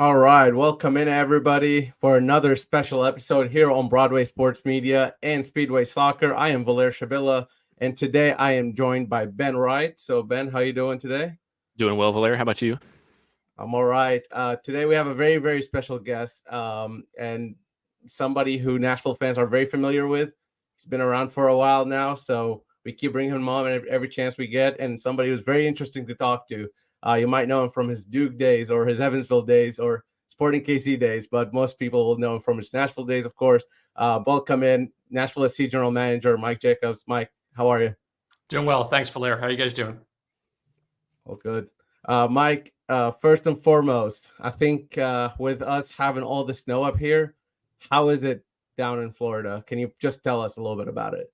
All right, welcome in everybody for another special episode here on Broadway Sports Media and Speedway Soccer. I am Valair Shabilla, and today I am joined by Ben Wright. So Ben, how you doing today? Doing well, Valair. How about you? I'm all right. Today we have a very, very special guest, and somebody who Nashville fans are very familiar with. He's been around for a while now, so we keep bringing him on every chance we get, and somebody who's very interesting to talk to. You might know him from his Duke days or his Evansville days or Sporting KC days, but most people will know him from his Nashville days, of course. Welcome in Nashville SC General Manager Mike Jacobs. Mike, how are you? Doing well. Thanks, Valair. How are you guys doing? Oh, good. Mike, first and foremost, I think with us having all the snow up here, how is it down in Florida? Can you just tell us a little bit about it?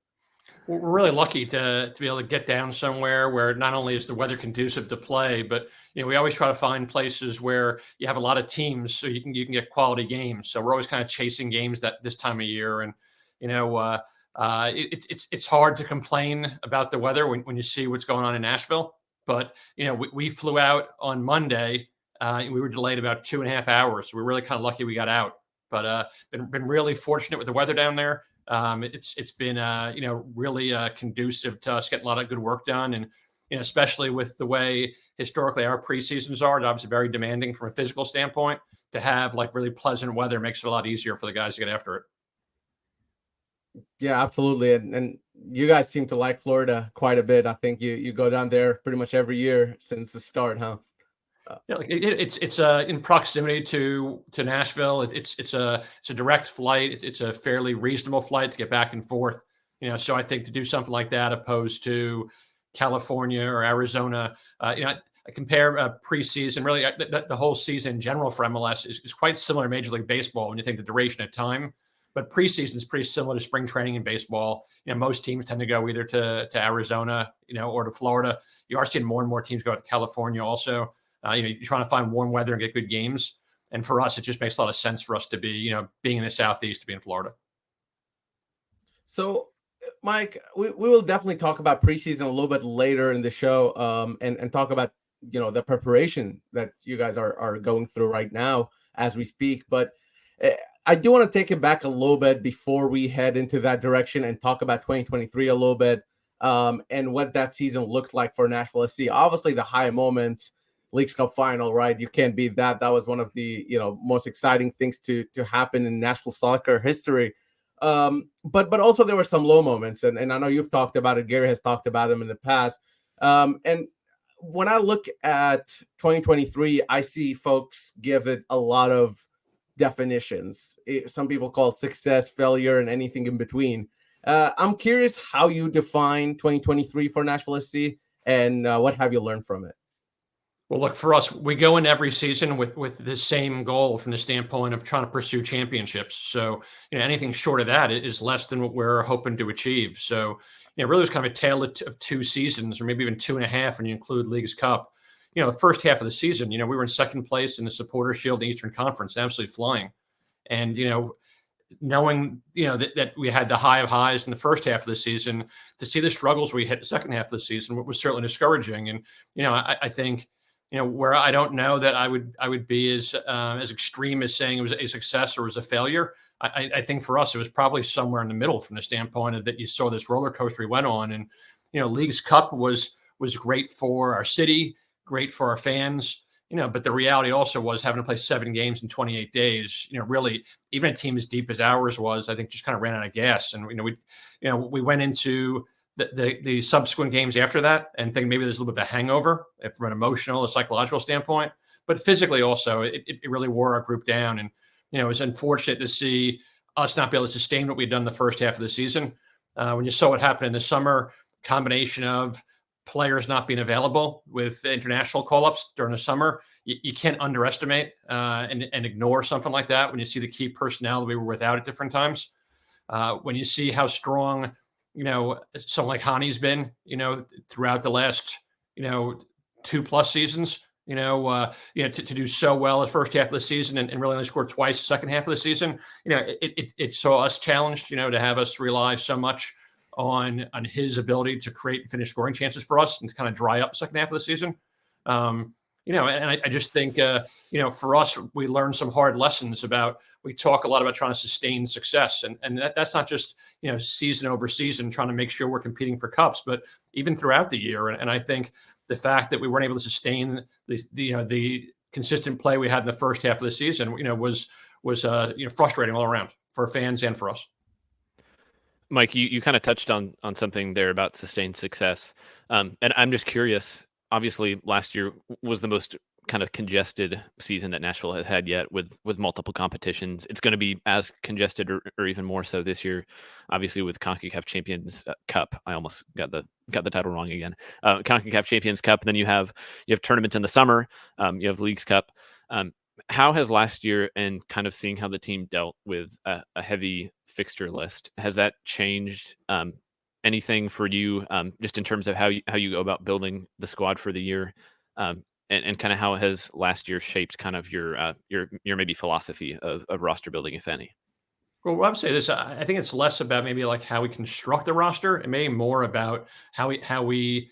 We're really lucky to be able to get down somewhere where not only is the weather conducive to play, but we always try to find places where you have a lot of teams, so you can get quality games. So we're always kind of chasing games that this time of year, and it's hard to complain about the weather when you see what's going on in Nashville. But we flew out on Monday. We were delayed about 2.5 hours. So we're really kind of lucky we got out. But been really fortunate with the weather down there. It's been really conducive to us getting a lot of good work done, and especially with the way historically our preseasons are, it's obviously very demanding from a physical standpoint. To have like really pleasant weather makes it a lot easier for the guys to get after it. Yeah, absolutely. And you guys seem to like Florida quite a bit. I think you go down there pretty much every year since the start, huh? Yeah, like it's in proximity to Nashville. It's a direct flight. It's a fairly reasonable flight to get back and forth. So I think to do something like that opposed to California or Arizona, I compare preseason. Really, the whole season in general for MLS is quite similar to Major League Baseball when you think the duration of time. But preseason is pretty similar to spring training in baseball. Most teams tend to go either to Arizona, or to Florida. You are seeing more and more teams go to California also. You're trying to find warm weather and get good games. And for us, it just makes a lot of sense for us to be, being in the Southeast, to be in Florida. So, Mike, we will definitely talk about preseason a little bit later in the show, and talk about, the preparation that you guys are going through right now as we speak. But I do want to take it back a little bit before we head into that direction and talk about 2023 a little bit, and what that season looked like for Nashville SC. Obviously, the high moments. Leagues Cup final, right? You can't beat that. That was one of the most exciting things to happen in Nashville soccer history. But also there were some low moments, and I know you've talked about it. Gary has talked about them in the past. And when I look at 2023, I see folks give it a lot of definitions. Some people call it success, failure, and anything in between. I'm curious how you define 2023 for Nashville SC, and what have you learned from it? Well, look, for us, we go in every season with the same goal from the standpoint of trying to pursue championships. So, anything short of that is less than what we're hoping to achieve. So, really was kind of a tale of 2 seasons, or maybe even 2.5 when you include Leagues Cup. The first half of the season, we were in second place in the Supporters Shield Eastern Conference, absolutely flying. And, knowing, that we had the high of highs in the first half of the season, to see the struggles we hit the second half of the season was certainly discouraging. And, I think, where I don't know that I would be as extreme as saying it was a success or was a failure. I think for us, it was probably somewhere in the middle from the standpoint of that you saw this roller coaster we went on. And, Leagues Cup was great for our city, great for our fans, but the reality also was having to play 7 games in 28 days, really, even a team as deep as ours was, I think just kind of ran out of gas. And, we went into the subsequent games after that and think maybe there's a little bit of a hangover from an emotional or psychological standpoint, but physically also it really wore our group down. And, it was unfortunate to see us not be able to sustain what we'd done the first half of the season. When you saw what happened in the summer, combination of players not being available with international call-ups during the summer, you can't underestimate and ignore something like that when you see the key personnel that we were without at different times. When you see how strong someone like Hany's been, throughout the last, 2+ seasons, to do so well the first half of the season and really only scored twice the second half of the season. It saw us challenged, to have us rely so much on his ability to create and finish scoring chances for us and to kind of dry up the second half of the season. And I just think, for us, we learned some hard lessons we talk a lot about trying to sustain success. And that's not just, season over season, trying to make sure we're competing for cups, but even throughout the year. And I think the fact that we weren't able to sustain the consistent play we had in the first half of the season, was frustrating all around for fans and for us. Mike, you kind of touched on something there about sustained success. And I'm just curious, obviously last year was the most kind of congested season that Nashville has had yet with multiple competitions. It's going to be as congested or even more so this year, obviously with CONCACAF Champions Cup. I almost got the title wrong again. CONCACAF Champions Cup. And then you have tournaments in the summer. You have Leagues Cup. How has last year, and kind of seeing how the team dealt with a heavy fixture list, has that changed anything for you, just in terms of how you go about building the squad for the year, and kind of how has last year shaped kind of your maybe philosophy of roster building, if any? Well, I would say this. I think it's less about maybe like how we construct the roster, and maybe more about how we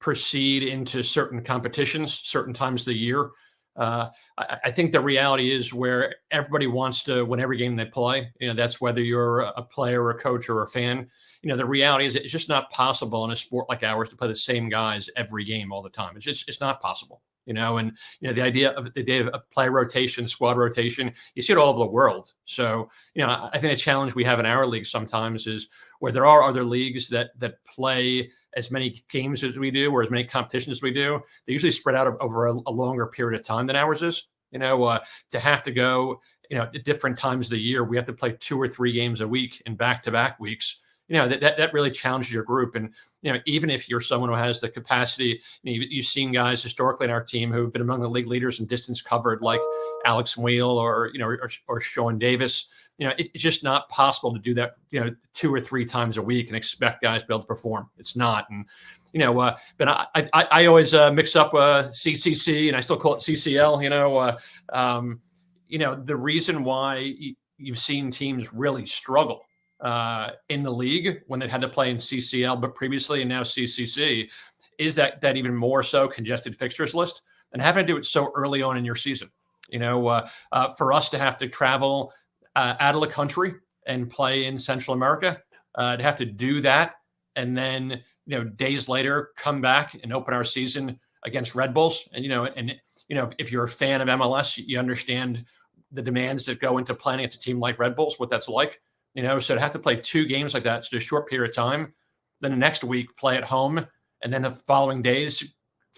proceed into certain competitions, certain times of the year. I think the reality is where everybody wants to win every game they play. That's whether you're a player, or a coach, or a fan. The reality is it's just not possible in a sport like ours to play the same guys every game all the time. It's not possible. And the idea of play rotation, squad rotation, you see it all over the world. So I think the challenge we have in our league sometimes is where there are other leagues that play as many games as we do, or as many competitions as we do. They usually spread out over a longer period of time than ours is. To have to go, at different times of the year, we have to play 2 or 3 games a week in back-to-back weeks. That really challenges your group. And, even if you're someone who has the capacity, you've seen guys historically in our team who've been among the league leaders in distance covered, like Alex Wheel or Sean Davis. It's just not possible to do that, 2 or 3 times a week and expect guys to be able to perform. It's not. And, but I always mix up CCC, and I still call it CCL. The reason why you've seen teams really struggle in the league when they've had to play in CCL, but previously and now CCC, is that even more so congested fixtures list, and having to do it so early on in your season. For us to have to travel out of the country and play in Central America, to have to do that, and then days later come back and open our season against Red Bulls, and if you're a fan of MLS, you understand the demands that go into playing against a team like Red Bulls, what that's like. So to have to play 2 games like that, it's just a short period of time, then the next week play at home, and then the following days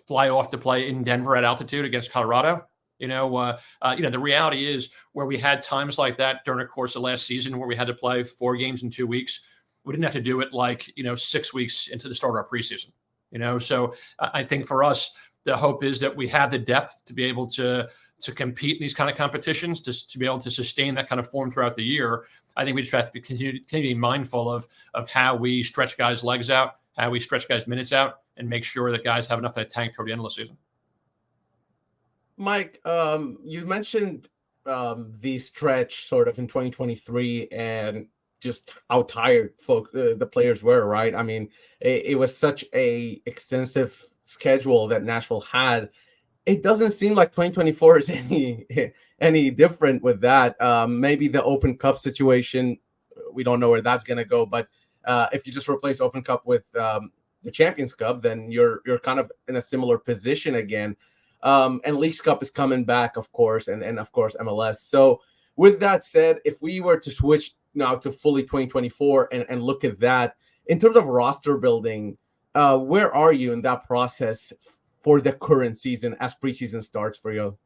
fly off to play in Denver at altitude against Colorado. The reality is where we had times like that during the course of last season where we had to play 4 games in 2 weeks, we didn't have to do it 6 weeks into the start of our preseason. So I think for us, the hope is that we have the depth to be able to compete in these kind of competitions, to be able to sustain that kind of form throughout the year. I think we just have to continue to be mindful of how we stretch guys' legs out, how we stretch guys' minutes out, and make sure that guys have enough of a tank toward the end of the season. Mike, you mentioned the stretch sort of in 2023 and just how tired the players were, right? I mean, it was such a extensive schedule that Nashville had. It doesn't seem like 2024 is any different with that. Maybe the Open Cup situation, we don't know where that's going to go. But if you just replace Open Cup with the Champions Cup, then you're kind of in a similar position again. And Leagues Cup is coming back, of course, and of course MLS. So with that said, if we were to switch now to fully 2024 and look at that in terms of roster building, where are you in that process for the current season as preseason starts for you?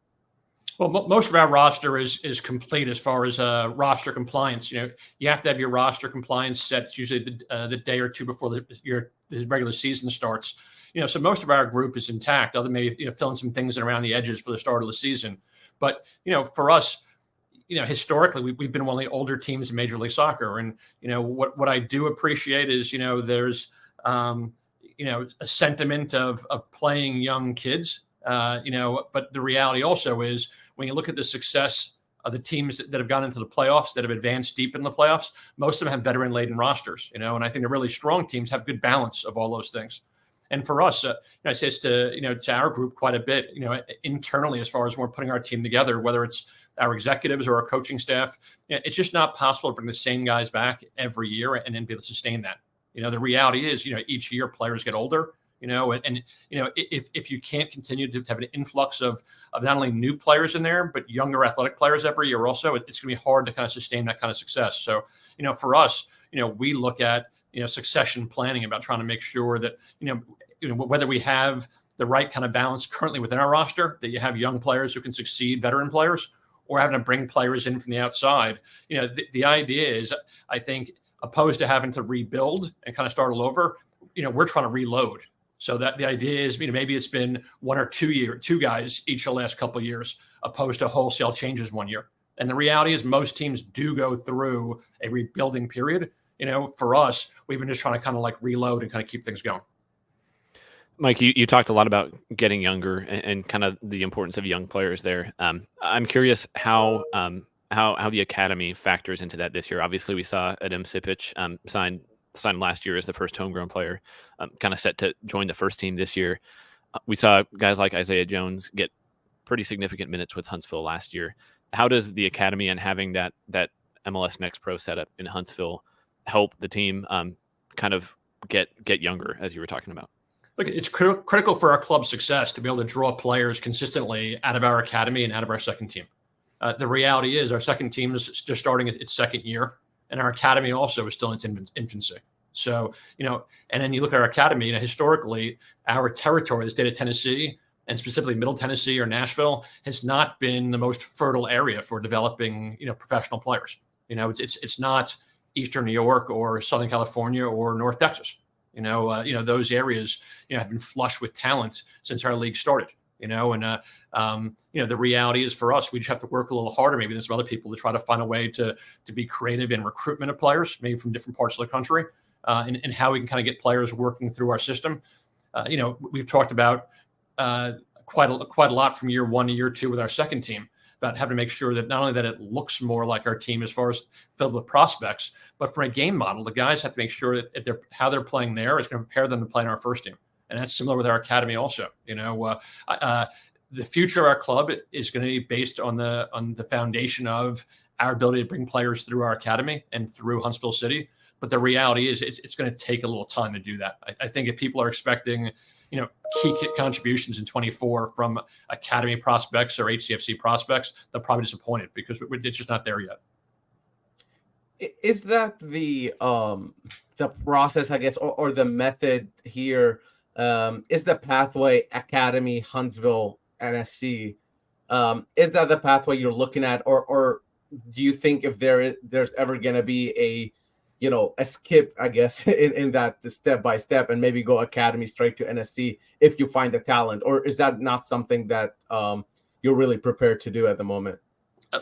Well, most of our roster is complete as far as roster compliance. You have to have your roster compliance set usually the day or two before the regular season starts. So most of our group is intact, other than maybe filling some things in around the edges for the start of the season. But for us, historically we've been one of the older teams in Major League Soccer, and what I do appreciate is there's a sentiment of playing young kids, but the reality also is when you look at the success of the teams that have gone into the playoffs, that have advanced deep in the playoffs, most of them have veteran-laden rosters, and I think the really strong teams have good balance of all those things. And for us, I say this to our group quite a bit, internally, as far as when we're putting our team together, whether it's our executives or our coaching staff, it's just not possible to bring the same guys back every year and then be able to sustain that. The reality is, each year players get older, if you can't continue to have an influx of not only new players in there, but younger athletic players every year also, it's going to be hard to kind of sustain that kind of success. So, for us, we look at, succession planning about trying to make sure that, whether we have the right kind of balance currently within our roster, that you have young players who can succeed, veteran players, or having to bring players in from the outside. The idea is, I think, opposed to having to rebuild and kind of start all over, we're trying to reload. So that the idea is, maybe it's been 1 or 2 guys each the last couple of years, opposed to wholesale changes 1 year. And the reality is most teams do go through a rebuilding period. For us, we've been just trying to kind of like reload and kind of keep things going. Mike, you talked a lot about getting younger and kind of the importance of young players there. I'm curious how the academy factors into that this year. Obviously, we saw Adam Sipic signed last year as the first homegrown player, kind of set to join the first team this year. We saw guys like Isaiah Jones get pretty significant minutes with Huntsville last year. How does the academy and having that MLS Next Pro setup in Huntsville help the team kind of get younger, as you were talking about? Look, it's critical for our club's success to be able to draw players consistently out of our academy and out of our second team. The reality is our second team is just starting its second year, and our academy also is still in its infancy. So, and then you look at our academy, historically, our territory, the state of Tennessee, and specifically Middle Tennessee or Nashville, has not been the most fertile area for developing, professional players. It's not Eastern New York or Southern California or North Texas. Those areas, have been flush with talent since our league started. The reality is for us, we just have to work a little harder, maybe than some other people, to try to find a way to be creative in recruitment of players, maybe from different parts of the country, and how we can kind of get players working through our system. We've talked about quite a lot from year 1 to year 2 with our second team about having to make sure that not only that it looks more like our team as far as filled with prospects, but from a game model, the guys have to make sure that how they're playing there is going to prepare them to play in our first team. And that's similar with our academy also. The future of our club is going to be based on the foundation of our ability to bring players through our academy and through Huntsville City. But the reality is it's going to take a little time to do that. I think if people are expecting, key contributions in 24 from academy prospects or HCFC prospects, they're probably disappointed because it's just not there yet. Is that the process, I guess, or the method here? Is the pathway academy, Huntsville, NSC? Is that the pathway you're looking at, or do you think if there's ever going to be a skip, I guess, in that step by step, and maybe go academy straight to NSC if you find the talent, or is that not something that you're really prepared to do at the moment?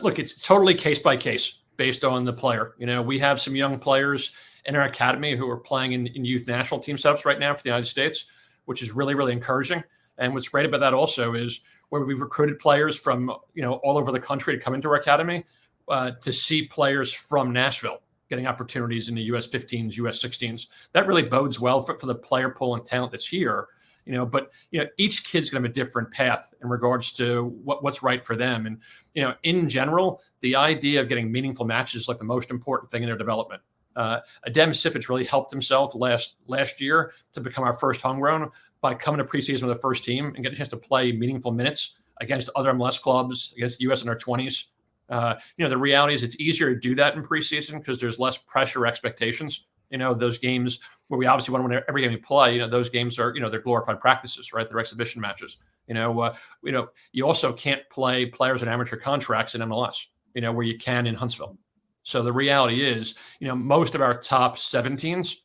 Look, it's totally case by case based on the player. We have some young players in our academy who are playing in youth national team setups right now for the United States, which is really, really encouraging. And what's great about that also is where we've recruited players from, all over the country to come into our academy, to see players from Nashville getting opportunities in the US 15s, US 16s. That really bodes well for the player pool and talent that's here. But each kid's going to have a different path in regards to what's right for them. And in general, the idea of getting meaningful matches is like the most important thing in their development. Adam Sipic really helped himself last year to become our first homegrown by coming to preseason with the first team and getting a chance to play meaningful minutes against other MLS clubs, against the US under 20s. The reality is it's easier to do that in preseason because there's less pressure or expectations. Those games where we obviously want to win every game we play, those games are, they're glorified practices, right? They're exhibition matches. You also can't play players in amateur contracts in MLS, where you can in Huntsville. So the reality is, most of our top 17s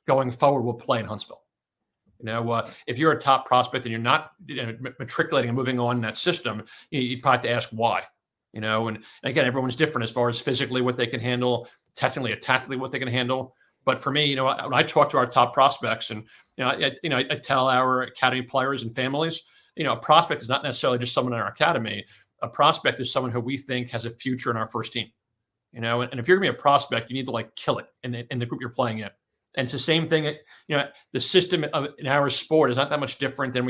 going forward will play in Huntsville. If you're a top prospect and you're not matriculating and moving on in that system, you'd probably have to ask why. And again, everyone's different as far as physically what they can handle, technically and tactically what they can handle. But for me, when I talk to our top prospects and I tell our academy players and families, a prospect is not necessarily just someone in our academy. A prospect is someone who we think has a future in our first team. And if you're gonna be a prospect, you need to kill it in the group you're playing in. And it's the same thing. The system in our sport is not that much different than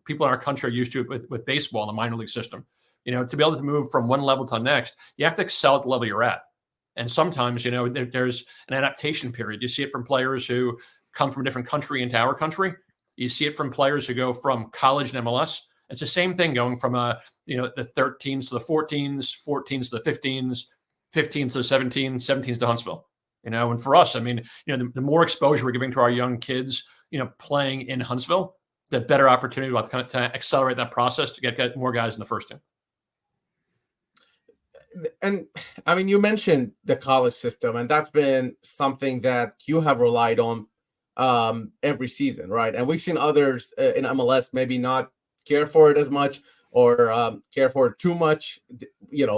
people in our country are used to with baseball and the minor league system. To be able to move from one level to the next, you have to excel at the level you're at. And sometimes, there's an adaptation period. You see it from players who come from a different country into our country. You see it from players who go from college and MLS. It's the same thing going from the 13s to the 14s, 14s to the 15s, 15s to the 17s, 17s to Huntsville. And for us, the more exposure we're giving to our young kids, playing in Huntsville, the better opportunity we'll have to accelerate that process to get more guys in the first team. And you mentioned the college system, and that's been something that you have relied on every season, right? And we've seen others in MLS maybe not care for it as much or care for it too much,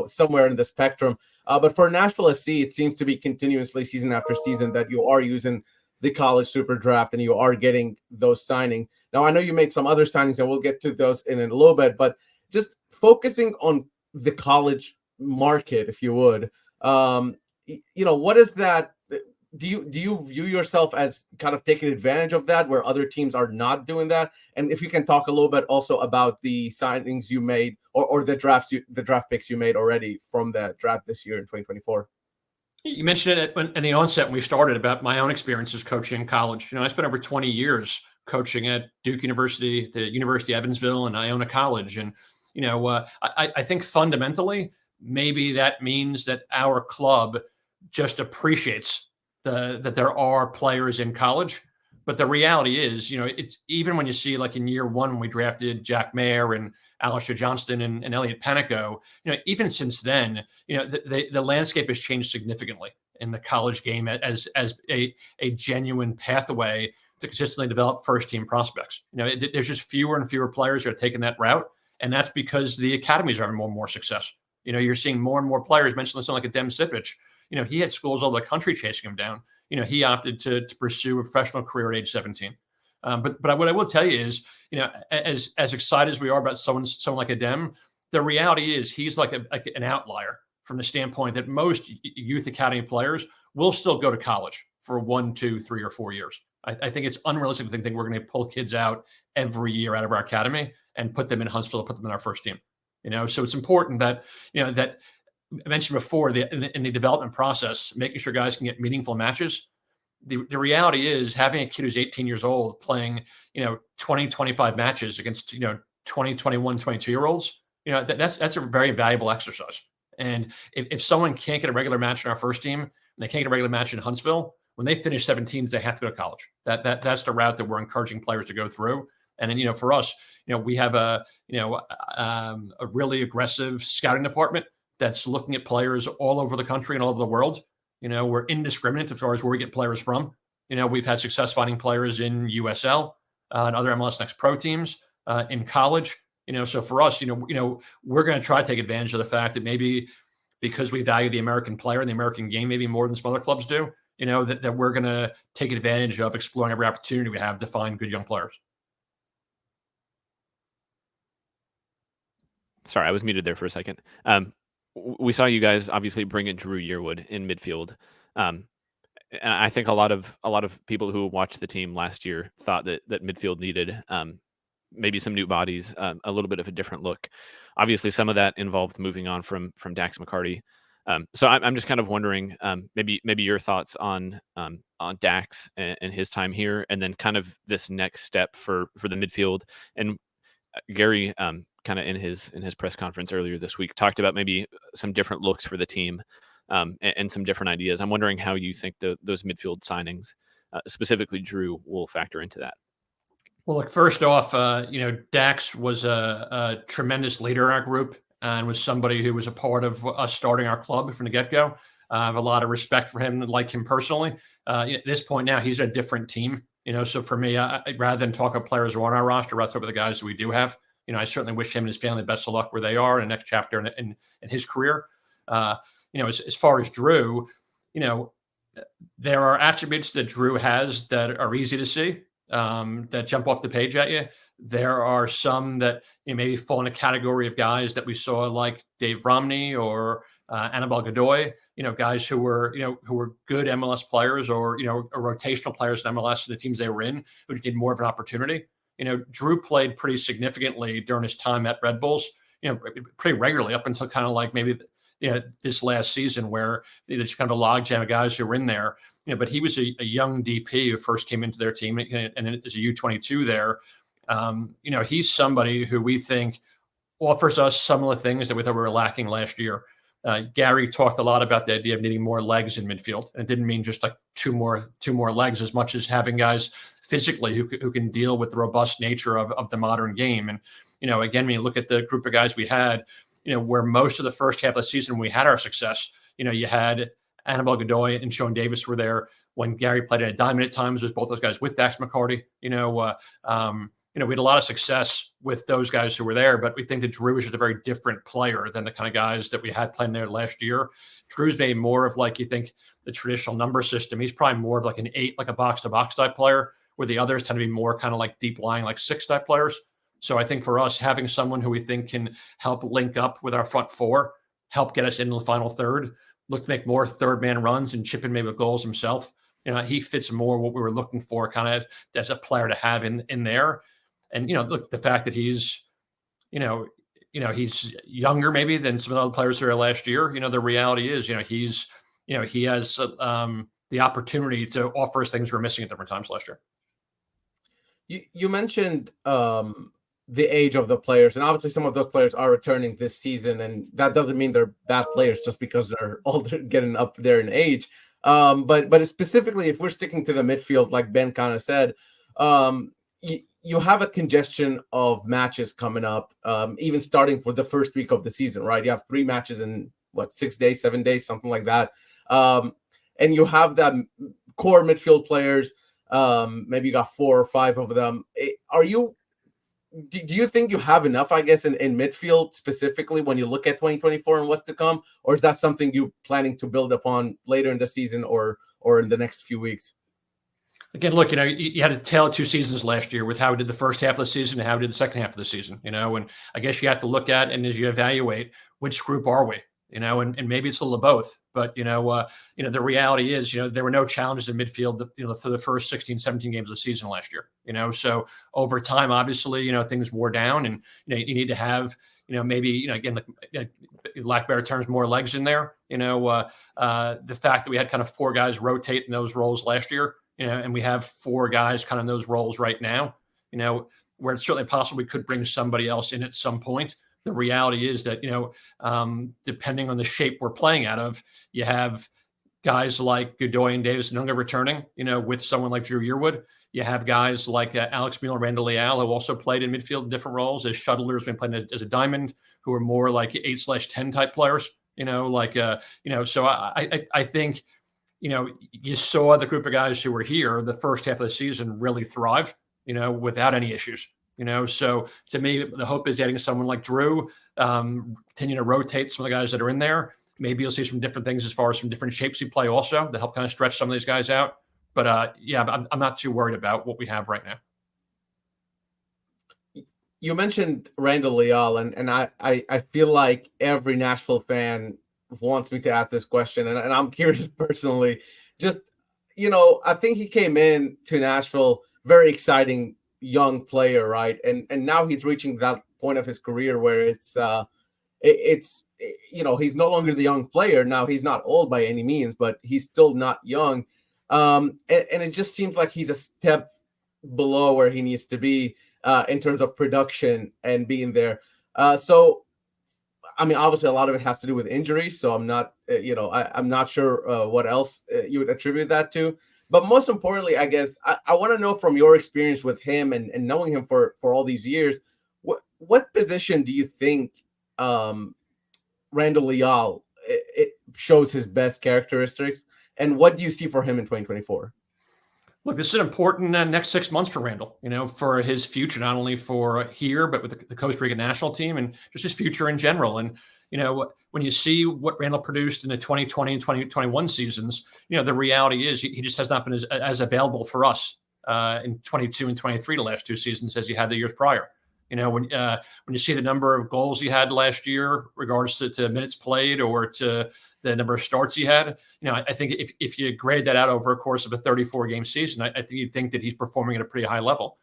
somewhere in the spectrum. But for Nashville SC, it seems to be continuously season after season that you are using the college super draft and you are getting those signings. Now, I know you made some other signings, and we'll get to those in a little bit, but just focusing on the college market, if you would, what is that? Do you view yourself as kind of taking advantage of that where other teams are not doing that? And if you can talk a little bit also about the signings you made or the draft picks you made already from the draft this year in 2024. You mentioned it in the onset when we started about my own experiences coaching in college. I spent over 20 years coaching at Duke University, the University of Evansville, and Iona College. And, I think fundamentally, maybe that means that our club just appreciates that there are players in college. But the reality is, it's even when you see like in year one, when we drafted Jack Mayer and Alistair Johnston and Elliot Panico, even since then, the landscape has changed significantly in the college game as a genuine pathway to consistently develop first team prospects. There's just fewer and fewer players who are taking that route. And that's because the academies are having more and more success. You're seeing more and more players, mention something like a Dem Sipich. He had schools all over the country chasing him down. He opted to pursue a professional career at age 17. But what I will tell you is, as excited as we are about someone like a Dem, the reality is he's like an outlier from the standpoint that most youth academy players will still go to college for 1, 2, 3, or 4 years. I think it's unrealistic to think we're going to pull kids out every year out of our academy and put them in Huntsville, put them in our first team. So it's important that, that I mentioned before in the development process, making sure guys can get meaningful matches. The reality is having a kid who's 18 years old playing, 20, 25 matches against, 20, 21, 22-year-olds, that's a very valuable exercise. And if someone can't get a regular match in our first team and they can't get a regular match in Huntsville, when they finish 17s, they have to go to college. That's the route that we're encouraging players to go through. And then, for us, we have a really aggressive scouting department that's looking at players all over the country and all over the world. We're indiscriminate as far as where we get players from. We've had success finding players in USL and other MLS Next Pro teams in college. So for us, we're going to try to take advantage of the fact that maybe because we value the American player and the American game maybe more than some other clubs do, that we're going to take advantage of exploring every opportunity we have to find good young players. Sorry, I was muted there for a second. We saw you guys obviously bring in Drew Yearwood in midfield. And I think a lot of people who watched the team last year thought that midfield needed maybe some new bodies, a little bit of a different look. Obviously, some of that involved moving on from Dax McCarty. So I'm just kind of wondering, maybe your thoughts on Dax and his time here, and then kind of this next step for the midfield. And Gary, kind of in his press conference earlier this week, talked about maybe some different looks for the team and some different ideas. I'm wondering how you think those midfield signings, specifically Drew, will factor into that. Well, look, first off, Dax was a tremendous leader in our group and was somebody who was a part of us starting our club from the get-go. I have a lot of respect for him and like him personally. At this point now, he's a different team. So for me, rather than talk about players who are on our roster, let's talk about the guys that we do have. I certainly wish him and his family the best of luck where they are in the next chapter in his career. As far as Drew, there are attributes that Drew has that are easy to see, that jump off the page at you. There are some that maybe fall in a category of guys that we saw like Dave Romney or Annabelle Godoy, guys who were good MLS players or, rotational players in MLS and the teams they were in who just need more of an opportunity. Drew played pretty significantly during his time at Red Bulls, pretty regularly up until kind of like maybe, this last season where there's kind of a logjam of guys who were in there, but he was a young DP who first came into their team and as a U22 there. He's somebody who we think offers us some of the things that we thought we were lacking last year. Gary talked a lot about the idea of needing more legs in midfield, and it didn't mean just like two more legs as much as having guys physically who can deal with the robust nature of the modern game. And again, when you look at the group of guys we had, where most of the first half of the season we had our success, you had Annabelle Godoy and Sean Davis were there. When Gary played at a diamond at times, there's both those guys with Dax McCarty. We had a lot of success with those guys who were there, but we think that Drew is just a very different player than the kind of guys that we had playing there last year. Drew's maybe more of like, you think the traditional number system. He's probably more of like an 8, like a box to box type player, where the others tend to be more kind of like deep lying, like 6 type players. So I think for us, having someone who we think can help link up with our front 4, help get us into the final third, look to make more third man runs and chip in maybe goals himself. He fits more what we were looking for kind of as a player to have in there. And, look, the fact that he's, he's younger maybe than some of the other players there last year, the reality is, he has the opportunity to offer us things we were missing at different times last year. You mentioned the age of the players, and obviously some of those players are returning this season, and that doesn't mean they're bad players just because they're older, getting up there in age. But specifically, if we're sticking to the midfield, like Ben kind of said, you have a congestion of matches coming up, even starting for the first week of the season, right? You have 3 matches in 6 days, 7 days, something like that. And you have that core midfield players. Maybe you got 4 or 5 of them. Do you think you have enough, I guess, in midfield specifically when you look at 2024 and what's to come? Or is that something you're planning to build upon later in the season or in the next few weeks? Again, look, you had a tale of 2 seasons last year with how we did the first half of the season and how we did the second half of the season, and I guess you have to look at, and as you evaluate, which group are we, and maybe it's a little of both, but, the reality is, there were no challenges in midfield, for the first 16, 17 games of the season last year, so over time, obviously, things wore down and, you need to have, maybe, again, lack of better terms, more legs in there, the fact that we had kind of 4 guys rotate in those roles last year, and we have 4 guys kind of in those roles right now, where it's certainly possible we could bring somebody else in at some point. The reality is that, depending on the shape we're playing out of, you have guys like Godoy and Davis Nunga returning, with someone like Drew Yearwood. You have guys like Alex Mueller, Randall Leal, who also played in midfield in different roles as shuttlers when playing as a diamond, who are more like 8/10 type players, so I think, you saw the group of guys who were here the first half of the season really thrive, without any issues, so to me, the hope is getting someone like Drew, continue to rotate some of the guys that are in there. Maybe you'll see some different things as far as some different shapes we play also that help kind of stretch some of these guys out. But I'm not too worried about what we have right now. You mentioned Randall Leal, and I feel like every Nashville fan wants me to ask this question, and I'm curious personally. Just, I think he came in to Nashville, very exciting young player, right? And now he's reaching that point of his career where it's he's no longer the young player. Now he's not old by any means, but he's still not young. And it just seems like he's a step below where he needs to be in terms of production and being there. So, I mean, obviously a lot of it has to do with injuries. So I'm not, I'm not sure what else you would attribute that to. But most importantly, I guess I want to know from your experience with him and knowing him for all these years, what position do you think Randall Leal it shows his best characteristics, and what do you see for him in 2024? Look, this is an important next 6 months for Randall, for his future, not only for here, but with the Costa Rica national team and just his future in general. And, when you see what Randall produced in the 2020 and 2021 seasons, the reality is he just has not been as available for us in 22 and 23, the last 2 seasons, as he had the years prior. When you see the number of goals he had last year, regards to minutes played or to the number of starts he had, I think if you grade that out over a course of a 34-game season, I think you'd think that he's performing at a pretty high level.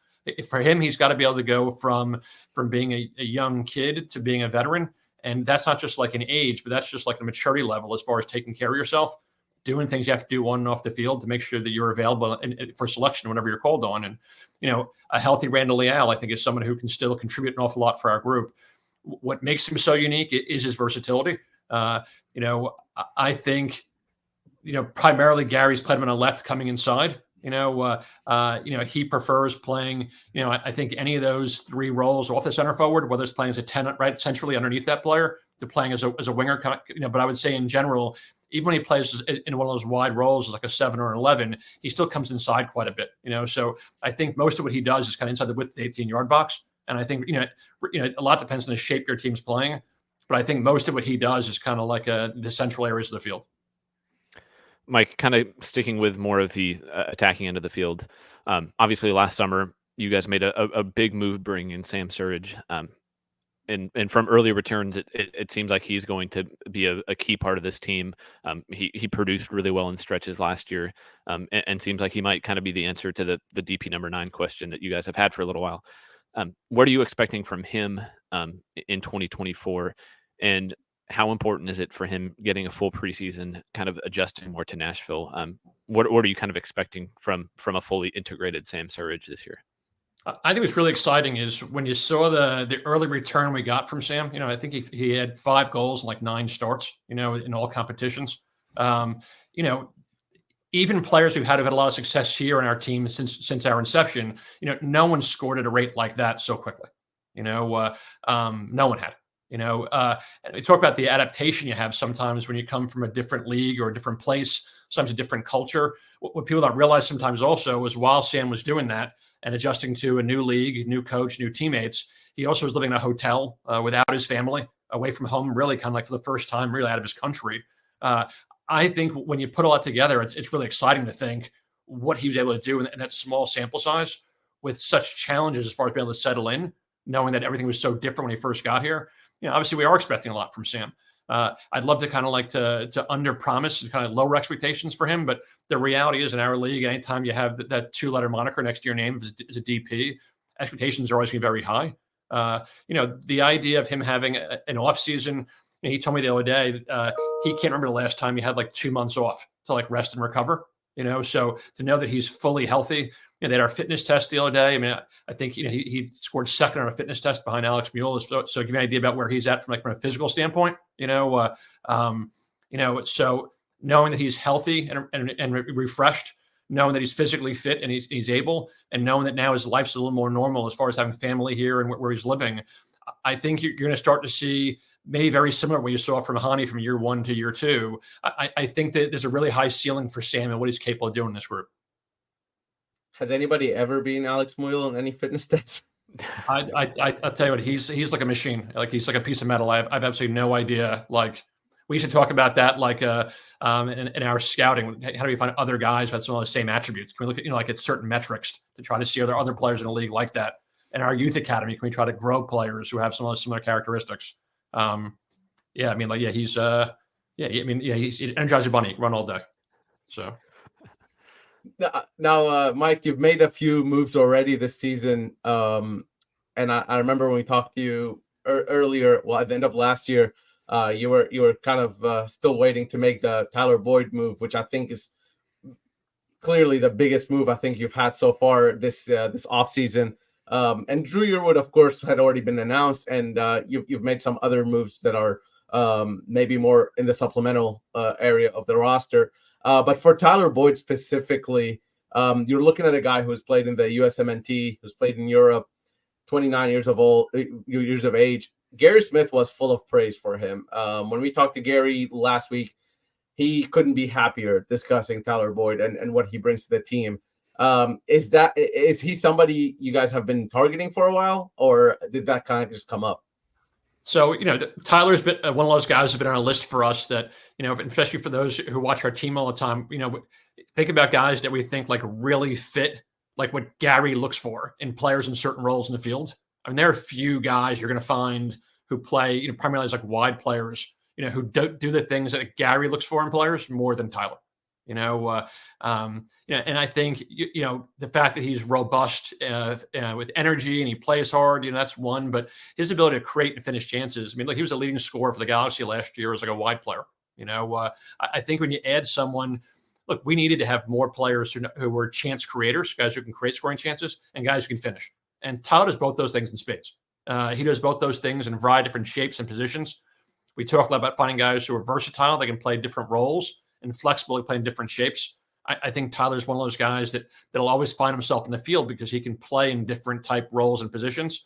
For him, he's got to be able to go from being a young kid to being a veteran. And that's not just like an age, but that's just like a maturity level as far as taking care of yourself, doing things you have to do on and off the field to make sure that you're available for selection whenever you're called on. And, a healthy Randall Leal, I think, is someone who can still contribute an awful lot for our group. What makes him so unique is his versatility. I think, primarily Gary's played him on the left coming inside. He prefers playing, I think any of those three roles off the center forward, whether it's playing as a 10 right centrally underneath that player to playing as a winger, but I would say in general, even when he plays in one of those wide roles, like a 7 or an 11, he still comes inside quite a bit, So I think most of what he does is kind of inside the width of the 18-yard box. And I think, a lot depends on the shape your team's playing, but I think most of what he does is kind of like the central areas of the field. Mike, kind of sticking with more of the attacking end of the field. Obviously, last summer, you guys made a big move bringing in Sam Surridge. And from early returns, it seems like he's going to be a key part of this team. He produced really well in stretches last year, and seems like he might kind of be the answer to the DP number 9 question that you guys have had for a little while. What are you expecting from him in 2024? And how important is it for him getting a full preseason, kind of adjusting more to Nashville? What are you kind of expecting from a fully integrated Sam Surridge this year? I think what's really exciting is when you saw the early return we got from Sam. I think he had 5 goals and like 9 starts, in all competitions. Even players who've had a lot of success here in our team since our inception, no one scored at a rate like that so quickly. No one had. And we talk about the adaptation you have sometimes when you come from a different league or a different place, sometimes a different culture. What people don't realize sometimes also is while Sam was doing that and adjusting to a new league, new coach, new teammates, he also was living in a hotel without his family, away from home, really kind of like for the first time, really out of his country. I think when you put all that together, it's really exciting to think what he was able to do in that small sample size with such challenges as far as being able to settle in, knowing that everything was so different when he first got here. Obviously we are expecting a lot from Sam. I'd love to kind of like to under promise and kind of lower expectations for him, but the reality is in our league, anytime you have that 2-letter moniker next to your name as a DP, expectations are always going to be very high. The idea of him having an off season, he told me the other day he can't remember the last time he had like 2 months off to like rest and recover. So to know that he's fully healthy. They had our fitness test the other day. I mean, I think he scored second on a fitness test behind Alex Mule. So give you an idea about where he's at from a physical standpoint. So knowing that he's healthy and refreshed, knowing that he's physically fit and he's able, and knowing that now his life's a little more normal as far as having family here and where he's living, I think you're going to start to see maybe very similar to what you saw from Hany from year 1 to year 2. I think that there's a really high ceiling for Sam and what he's capable of doing in this group. Has anybody ever been Alex Mule in any fitness tests? I'll tell you what, he's like a machine. Like he's like a piece of metal. I've absolutely no idea. Like we should talk about that. Like in our scouting, how do we find other guys who have some of the same attributes? Can we look at like at certain metrics to try to see are there other players in the league like that? In our youth academy, can we try to grow players who have some of those similar characteristics? He's he's an Energizer Bunny, run all day. So. Now, Mike, you've made a few moves already this season. And I remember when we talked to you earlier, at the end of last year, you were kind of still waiting to make the Tyler Boyd move, which I think is clearly the biggest move I think you've had so far this offseason. And Drew Yearwood, of course, had already been announced, and you've made some other moves that are maybe more in the supplemental area of the roster. But for Tyler Boyd specifically, you're looking at a guy who's played in the USMNT, who's played in Europe, 29 years of age. Gary Smith was full of praise for him. When we talked to Gary last week, he couldn't be happier discussing Tyler Boyd and what he brings to the team. Is he somebody you guys have been targeting for a while, or did that kind of just come up? So, Tyler's been one of those guys who's been on a list for us that, especially for those who watch our team all the time, think about guys that we think like really fit, like what Gary looks for in players in certain roles in the field. I mean, there are a few guys you're going to find who play, primarily as like wide players, who don't do the things that Gary looks for in players more than Tyler. And I think the fact that he's robust with energy and he plays hard, that's one. But his ability to create and finish chances. I mean, look, he was a leading scorer for the Galaxy last year as like a wide player. I think when you add someone, look, we needed to have more players who were chance creators, guys who can create scoring chances, and guys who can finish. And Tyler does both those things in spades. He does both those things in a variety of different shapes and positions. We talk a lot about finding guys who are versatile. They can play different roles and flexible, play in different shapes. I think Tyler's one of those guys that'll always find himself in the field because he can play in different type roles and positions.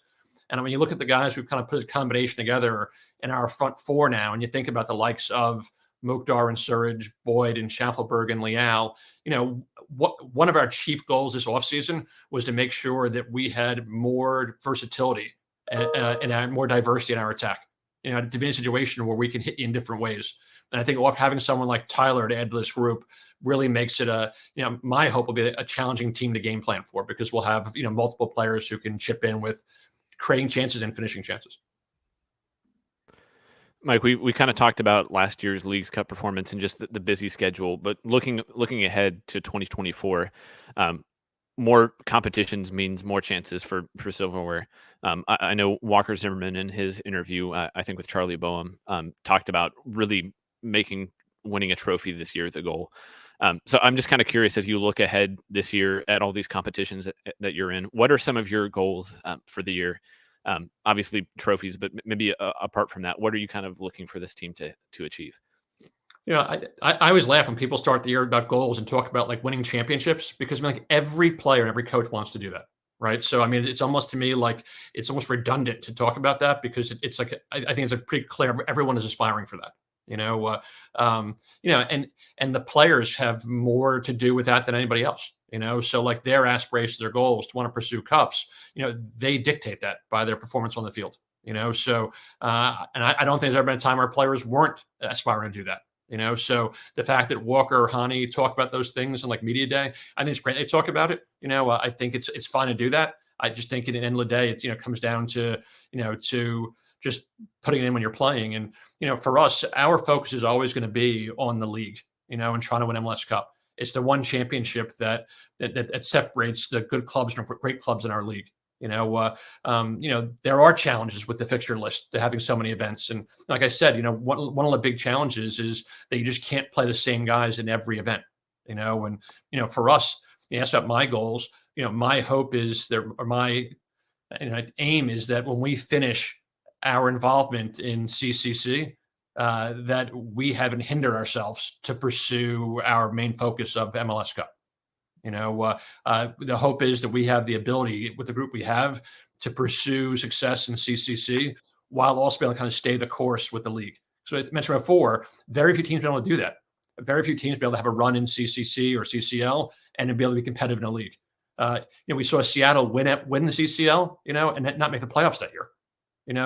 And when you look at the guys who've kind of put a combination together in our front four now, and you think about the likes of Mukhtar and Surridge, Boyd and Schaffelberg and Leal, one of our chief goals this offseason was to make sure that we had more versatility and more diversity in our attack. To be in a situation where we can hit you in different ways. And I think having someone like Tyler to add to this group really makes it my hope will be a challenging team to game plan for, because we'll have, multiple players who can chip in with creating chances and finishing chances. Mike, we kind of talked about last year's Leagues Cup performance and just the busy schedule, but looking ahead to 2024, more competitions means more chances for silverware. I know Walker Zimmerman in his interview, I think with Charlie Boehm, talked about really winning a trophy this year the goal. So I'm just kind of curious, as you look ahead this year at all these competitions that you're in, what are some of your goals for the year? Obviously trophies, but maybe apart from that, what are you kind of looking for this team to achieve? I always laugh when people start the year about goals and talk about like winning championships, because like every player and every coach wants to do that. Right. So, I mean, it's almost to me like it's almost redundant to talk about that, because it's like, I think it's a pretty clear, everyone is aspiring for that, and the players have more to do with that than anybody else, so like their aspirations, their goals to want to pursue cups, they dictate that by their performance on the field, so, and I don't think there's ever been a time our players weren't aspiring to do that. So the fact that Walker or Hany talk about those things on like media day, I think it's great they talk about it. I think it's fine to do that. I just think at the end of the day, it comes down to, to just putting it in when you're playing. And, for us, our focus is always going to be on the league, and trying to win MLS Cup. It's the one championship that separates the good clubs from great clubs in our league. There are challenges with the fixture list to having so many events. And like I said, one of the big challenges is that you just can't play the same guys in every event, and, for us, you asked about my goals, my hope is my aim is that when we finish our involvement in CCC, that we haven't hindered ourselves to pursue our main focus of MLS Cup. The hope is that we have the ability with the group we have to pursue success in CCC while also being able to kind of stay the course with the league. So as I mentioned before, very few teams are able to do that. Very few teams be able to have a run in CCC or CCL and be able to be competitive in a league. We saw Seattle win the CCL, and not make the playoffs that year.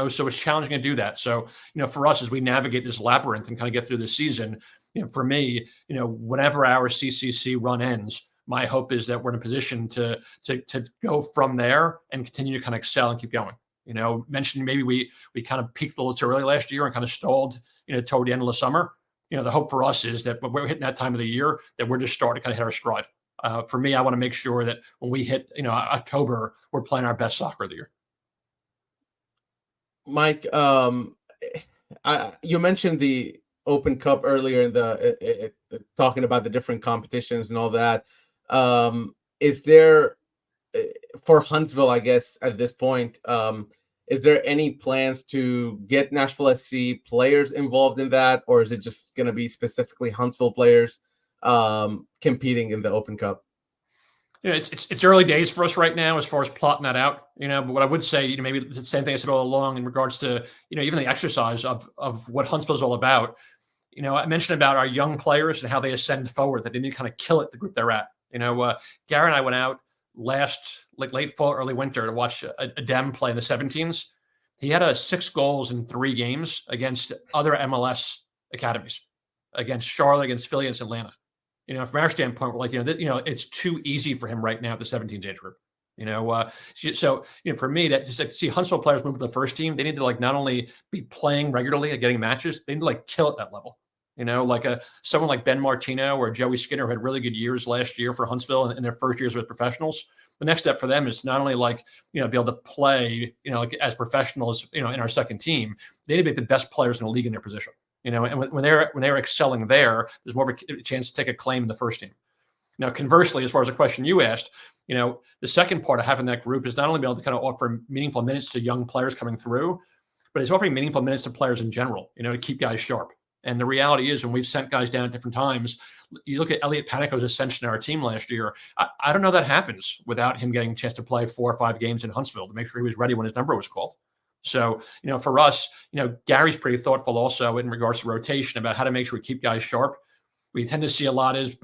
So it's challenging to do that. So, for us, as we navigate this labyrinth and kind of get through the season, for me, whenever our CCC run ends, my hope is that we're in a position to go from there and continue to kind of excel and keep going. Mentioned maybe we kind of peaked a little too early last year and kind of stalled, toward the end of the summer. The hope for us is that when we're hitting that time of the year, that we're just starting to kind of hit our stride. For me, I want to make sure that when we hit, October, we're playing our best soccer of the year. Mike, you mentioned the Open Cup earlier in the talking about the different competitions and all that. Is there, for Huntsville, I guess at this point, is there any plans to get Nashville SC players involved in that, or is it just going to be specifically Huntsville players competing in the Open Cup? It's early days for us right now as far as plotting that out, but what I would say, maybe the same thing I said all along in regards to, even the exercise of what Huntsville is all about. I mentioned about our young players and how they ascend forward, that they need to kind of kill it, the group they're at. Gary and I went out late fall, early winter to watch a Dem play in the 17s. He had 6 goals in 3 games against other MLS academies, against Charlotte, against Philly, and Atlanta. From our standpoint, we're like, it's too easy for him right now at the 17 age group. For me, that just like see Huntsville players move to the first team, they need to like not only be playing regularly and getting matches, they need to like kill at that level. Someone like Ben Martino or Joey Skinner had really good years last year for Huntsville in their first years with professionals. The next step for them is not only be able to play, as professionals, in our second team. They need to be the best players in the league in their position. And when they're excelling there, there's more of a chance to take a claim in the first team. Now, conversely, as far as the question you asked, the second part of having that group is not only be able to kind of offer meaningful minutes to young players coming through, but it's offering meaningful minutes to players in general, to keep guys sharp. And the reality is when we've sent guys down at different times, you look at Elliot Panico's ascension in our team last year. I don't know that happens without him getting a chance to play 4 or 5 games in Huntsville to make sure he was ready when his number was called. So, for us, Gary's pretty thoughtful also in regards to rotation about how to make sure we keep guys sharp. We tend to see a lot is,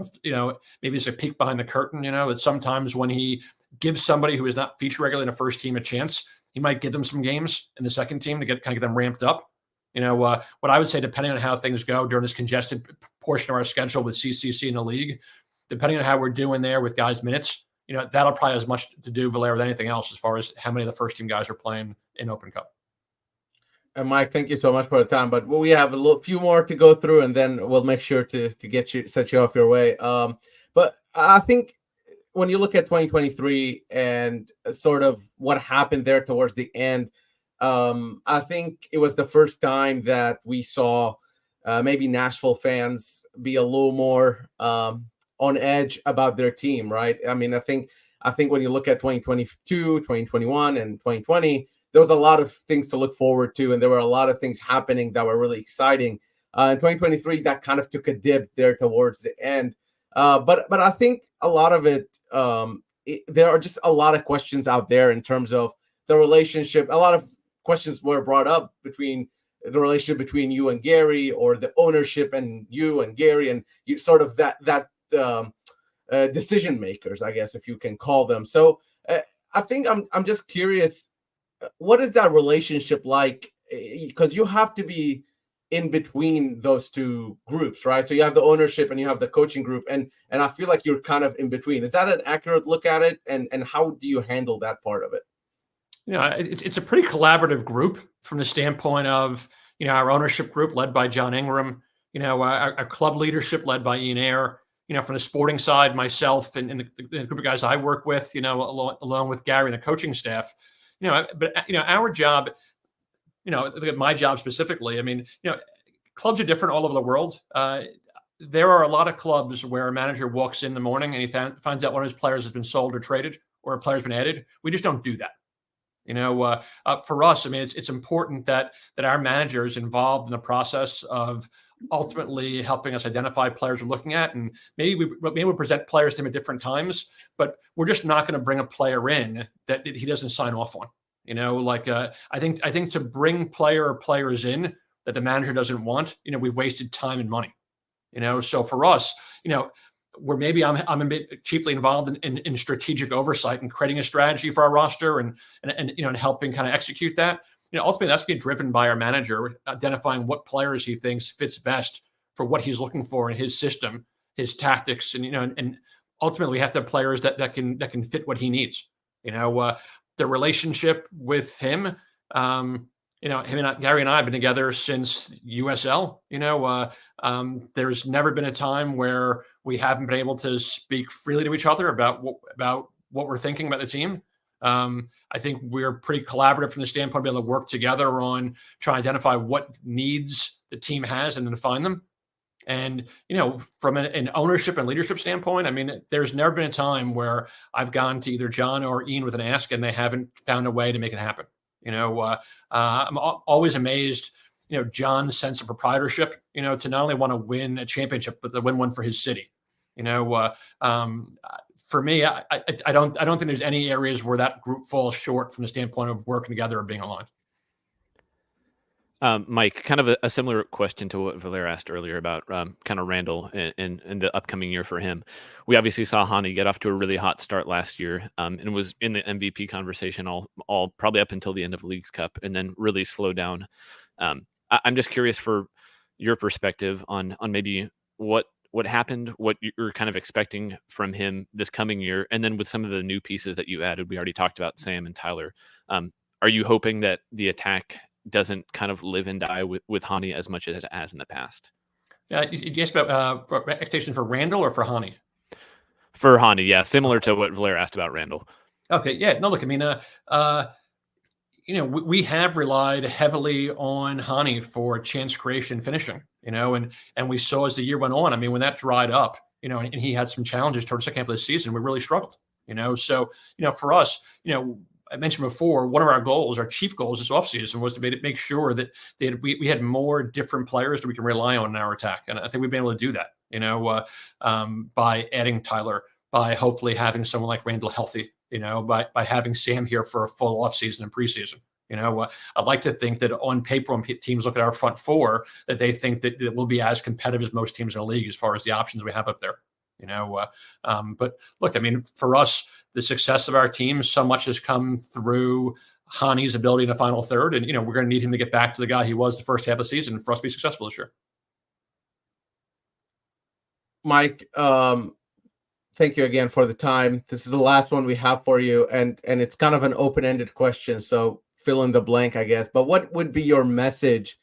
maybe it's a peek behind the curtain, that sometimes when he gives somebody who is not featured regularly in the first team a chance, he might give them some games in the second team to get them ramped up. What I would say, depending on how things go during this congested portion of our schedule with CCC in the league, depending on how we're doing there with guys' minutes, that'll probably have as much to do, Valair, with anything else as far as how many of the first team guys are playing in Open Cup. And Mike, thank you so much for the time. But we have few more to go through, and then we'll make sure to set you off your way. But I think when you look at 2023 and sort of what happened there towards the end, I think it was the first time that we saw maybe Nashville fans be a little more on edge about their team, right? I mean, I think when you look at 2022, 2021, and 2020, there was a lot of things to look forward to, and there were a lot of things happening that were really exciting. In 2023, that kind of took a dip there towards the end. But I think a lot of it, there are just a lot of questions out there in terms of the relationship. A lot of questions were brought up between the relationship between you and Gary, or the ownership and you and Gary, and you sort of that decision makers, I guess, if you can call them. So I think I'm just curious, what is that relationship like? Because you have to be in between those two groups, right? So you have the ownership and you have the coaching group, and I feel like you're kind of in between. Is that an accurate look at it? And how do you handle that part of it? It's a pretty collaborative group from the standpoint of, our ownership group led by John Ingram, our club leadership led by Ian Ayre, from the sporting side, myself and the group of guys I work with, along with Gary and the coaching staff, but our job, look at my job specifically. I mean, clubs are different all over the world. There are a lot of clubs where a manager walks in the morning and he finds out one of his players has been sold or traded, or a player's been added. We just don't do that. For us, I mean, it's important that our manager is involved in the process of ultimately helping us identify players we're looking at, and maybe we present players to him at different times, but we're just not going to bring a player in that he doesn't sign off on. I think to bring players in that the manager doesn't want, we've wasted time and money. So for us, where maybe I'm a bit chiefly involved in strategic oversight and creating a strategy for our roster and helping kind of execute that. Ultimately that's being driven by our manager, identifying what players he thinks fits best for what he's looking for in his system, his tactics, and ultimately we have to have players that can fit what he needs. The relationship with him, him and Gary and I have been together since USL. There's never been a time where we haven't been able to speak freely to each other about what we're thinking about the team. I think we're pretty collaborative from the standpoint of being able to work together on trying to identify what needs the team has and then find them. And, from an ownership and leadership standpoint, I mean, there's never been a time where I've gone to either John or Ian with an ask and they haven't found a way to make it happen. I'm always amazed, John's sense of proprietorship, to not only want to win a championship, but to win one for his city. For me, I don't think there's any areas where that group falls short from the standpoint of working together or being aligned. Mike, kind of a similar question to what Valair asked earlier about kind of Randall and the upcoming year for him. We obviously saw Hany get off to a really hot start last year and was in the MVP conversation all probably up until the end of Leagues Cup, and then really slow down. I'm just curious for your perspective on maybe what what happened, what you're kind of expecting from him this coming year, and then with some of the new pieces that you added, we already talked about Sam and Tyler. Are you hoping that the attack doesn't kind of live and die with Hany as much as it has in the past? You asked about expectations for Randall or for Hany? For Hany, yeah, similar to what Valair asked about Randall. Okay, yeah, no, look, I mean, we have relied heavily on Hany for chance creation, finishing, and we saw as the year went on. I mean, when that dried up, and he had some challenges towards the second half of the season, we really struggled, So, for us, I mentioned before, one of our goals, our chief goals this offseason was to make sure that we had more different players that we can rely on in our attack. And I think we've been able to do that, by adding Tyler, by hopefully having someone like Randall healthy, by having Sam here for a full offseason and preseason. I'd like to think that on paper, when teams look at our front four, that they think that it will be as competitive as most teams in the league as far as the options we have up there. But look, I mean, for us, the success of our team so much has come through Hany's ability in the final third. And, we're going to need him to get back to the guy he was the first half of the season for us to be successful this year. Mike, thank you again for the time. This is the last one we have for you. And it's kind of an open-ended question. So fill in the blank, I guess. But what would be your message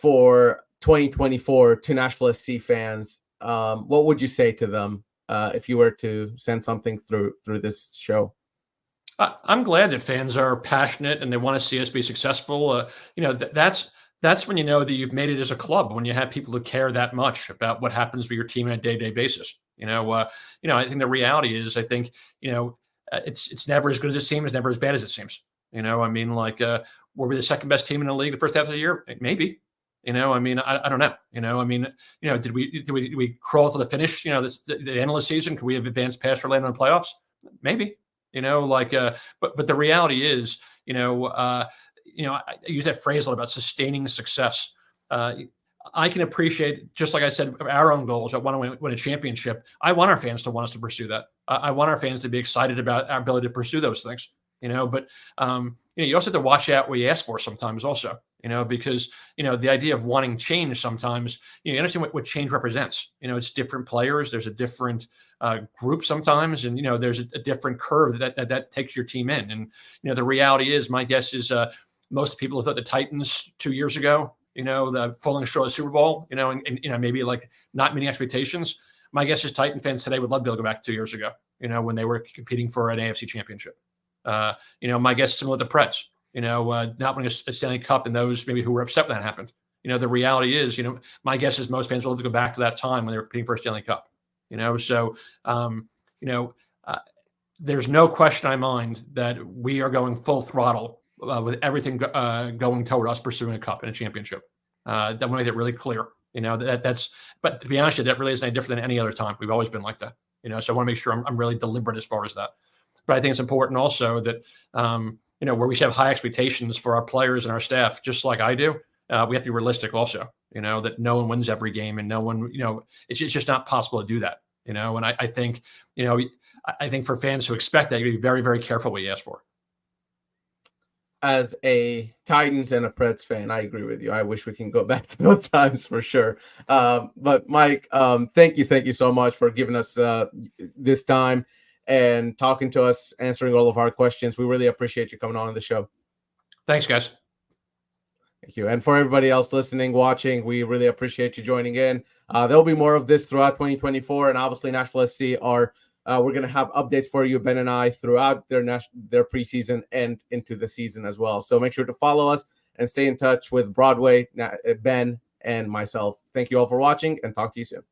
for 2024 to Nashville SC fans? What would you say to them if you were to send something through this show? I'm glad that fans are passionate and they want to see us be successful. That's when you know that you've made it as a club, when you have people who care that much about what happens with your team on a day-to-day basis. I think the reality is, I think, it's never as good as it seems, never as bad as it seems. Were we the second best team in the league the first half of the year? Maybe. I don't know. Did we crawl to the finish? The end of the season, could we have advanced past or landed on playoffs? Maybe. But the reality is, I use that phrase a lot about sustaining success. I can appreciate, just like I said, our own goals. I want to win a championship. I want our fans to want us to pursue that. I want our fans to be excited about our ability to pursue those things. But you also have to watch out what you ask for sometimes also. Because, the idea of wanting change sometimes, you understand what change represents. It's different players. There's a different group sometimes. And, there's a different curve that takes your team in. And, the reality is, my guess is most people who thought the Titans 2 years ago, the falling short of the Super Bowl, and maybe like not meeting expectations. My guess is Titan fans today would love to be able to go back 2 years ago, when they were competing for an AFC championship. My guess is similar to the Preds. Not winning a Stanley Cup, and those maybe who were upset when that happened. The reality is, my guess is most fans will have to go back to that time when they were competing for a Stanley Cup. There's no question in my mind that we are going full throttle with everything going toward us pursuing a cup and a championship. That want to make it really clear. But to be honest, that really isn't any different than any other time. We've always been like that. So I want to make sure I'm really deliberate as far as that. But I think it's important also that where we should have high expectations for our players and our staff, just like I do, we have to be realistic also, that no one wins every game and no one, it's just not possible to do that, and I think, I think for fans who expect that, you be very, very careful what you ask for. As a Titans and a Preds fan, I agree with you. I wish we can go back to those times for sure. But Mike, thank you so much for giving us this time and talking to us, answering all of our questions. We really appreciate you coming on the show. Thanks, guys. Thank you. And for everybody else listening, watching, we really appreciate you joining in. There'll be more of this throughout 2024. And obviously, Nashville SC we're going to have updates for you, Ben and I, throughout their preseason and into the season as well. So make sure to follow us and stay in touch with Broadway, Ben, and myself. Thank you all for watching, and talk to you soon.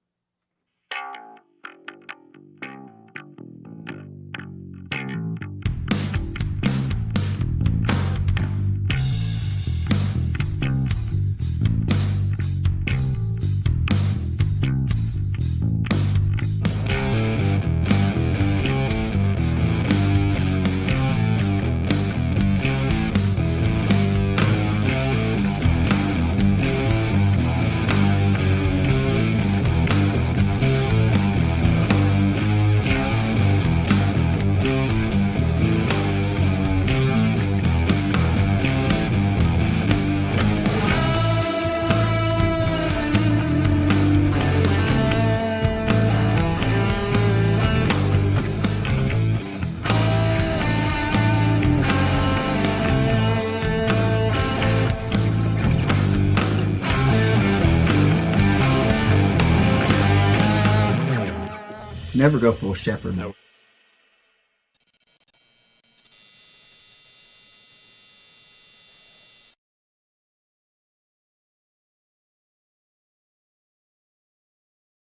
Never go full shepherd. No.